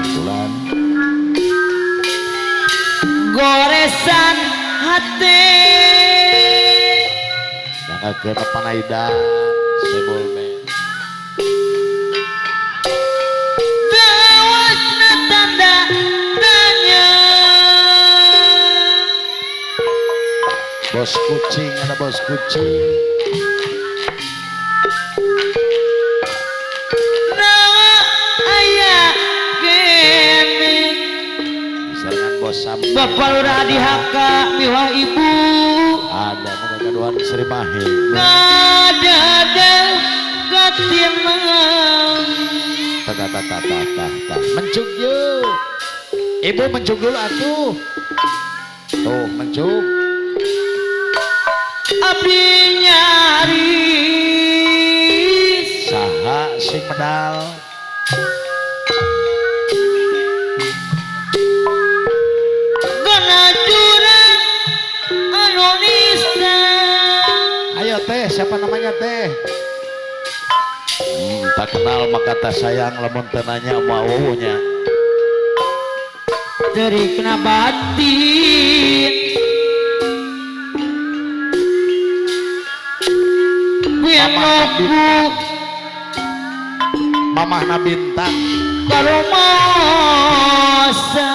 Bulan goresan hati jangan ke panaida sebelme bawasna tanda tanya bos kucing ada bos kucing Bapak Lurah di Haka miwah ibu ada mengaduan Sri Mahe kadada katimang tata mencuk yuk ibu mencuk dulu atuh tuh mencuk abdi nyari saha sing medal teh siapa namanya teh tak kenal maka tak sayang lamun tenanya mau wunya dari kena batin yang nobu mamah na bintang kalau masa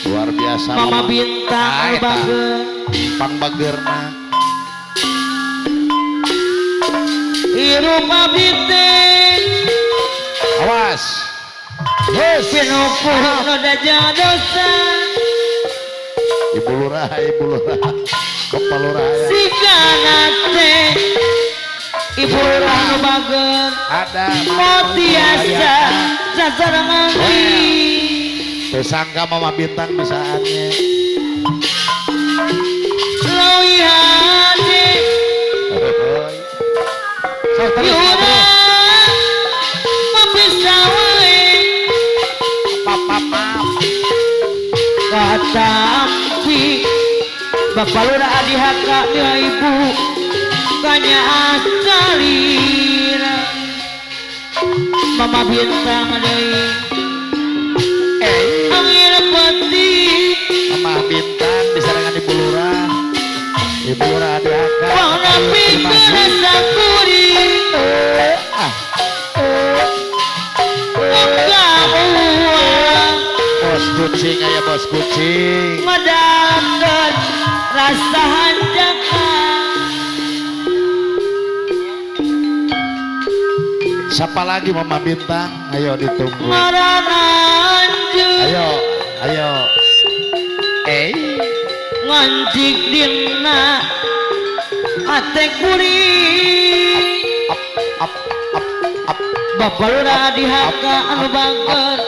luar biasa mama bintang bager pangbagerna hirup abiteng awas yes pinupuh noda dosa ibu lurah kepala lurah si kanate ibu lurah nu bager ada motiasa sasarangan tersangka mama bintang bisaannya lawihane Yura mapisawe katampi Bapak Lurah di Haka ya ibu kanya asalira mama bintang deui angin peti mama bintang disarangan ibu lurah di Haka wana pikir sakuri bos kucing aya bos kucing ngedamkan rasa hanjakan siapa lagi mama bintang ayo ditunggu ayo ngancik dina ate kuring Bapak Lurah di Haka anu bager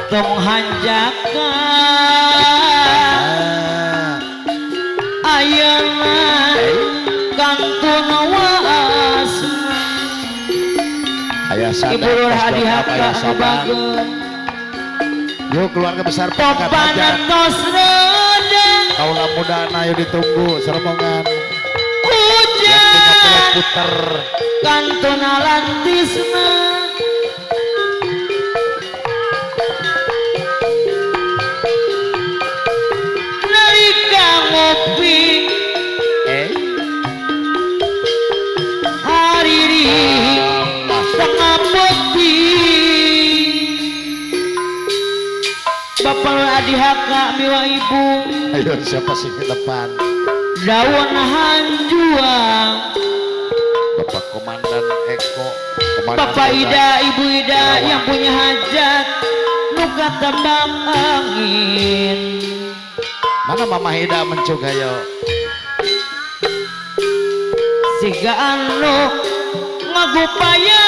tong hanjakan ayeuna kantun waasna Ibu Lurah di Haka anu bager yuk keluarga besar topanan tos reda kaula mudana ayo ditunggu serombongan hujan puter kantun alantisna nalika ngopi hariri tengah peti Bapak Lurah di Haka miwa ibu ayo siapa sih ke depan daun hanjuang Bapak Komandan Eko Bapak Ida Ibu Ida yang punya hajat nuka tembang angin mana Mama Ida mencuk ayo siga anu ngagupaya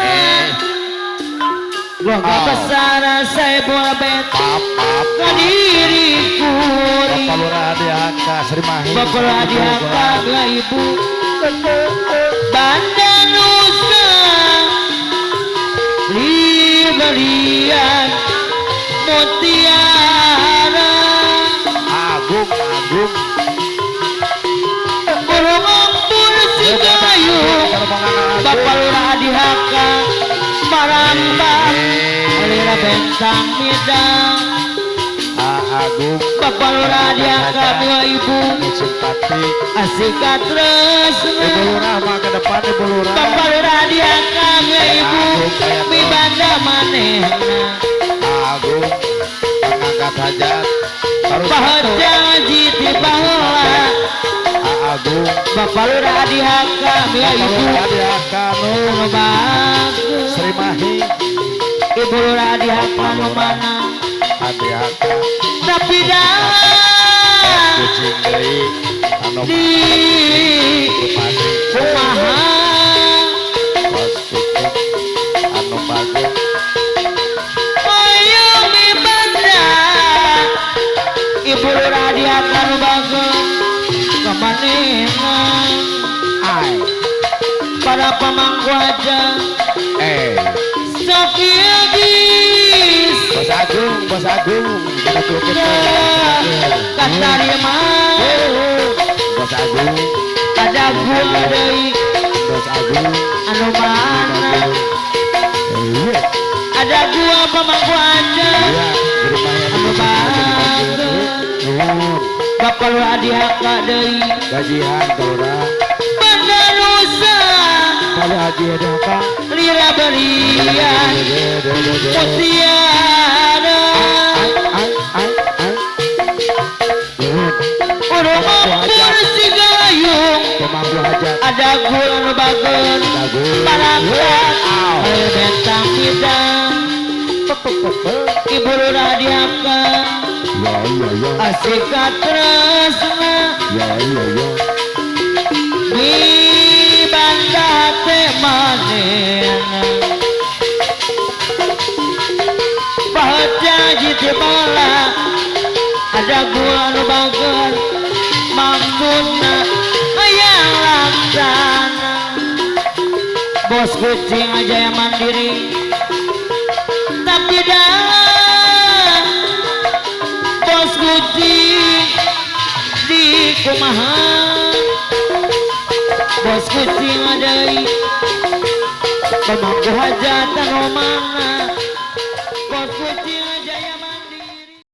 Eh, Gua besar saya bola bet maaf. kadiriku Bapak Lurah Adihaka Sri Mahi. Bapak Adihaka ibu Banda Nusa Liberian Mutiara Agung. Burung ampun si gayung Bapak Lurah Adihaka Marambang Lira bentang midang Agung. Bapak Lurah Adihaka ibu Simpati. Asik terus Ibu Lurah mah ke depan Ibu Lurah. Bapak Lurah Adihaka ibu Mi banda manehna Agung. Mengangkat hajat. Baru Pahajang jiti baheula Agung. Bapak Lurah Adihaka Bapak ibu Lurah Adihaka nu Nu bagus Sri Mahi. Ibu Lurah Adihaka nu mana Adihaka. Tapi dah Kucing deui anu di Bupati. kumaha Bos kucing anu bagus. Ayo mi banda Ibu Lurah Adihaka nu bagus kemanehna Ai. para pamangku aja sakiagis Bos Agung. Betul kita. katarima Bos Agung. ada gua deui Bos Agung. anu mana Iya. ada gua pamangku aja Iya. Berumahan anu bagus Bapak Lurah Adihaka deui gajian Lurah. Banda Nusa Kalau haji ada apa? lila berian mutiara urung ampun si gayung Pemangku hajat. ada gula nu bagus parakat bentang midang Ibu Lurah Adihaka Ya. asik tresna Ya. di banda teh manehna bahagia jiti bola ada gula nu bagus maksudna aya laksana bos kucing aja yang mandiri tapi dah bos kucing di kumaha bos kucing adai pemangku hajatan mana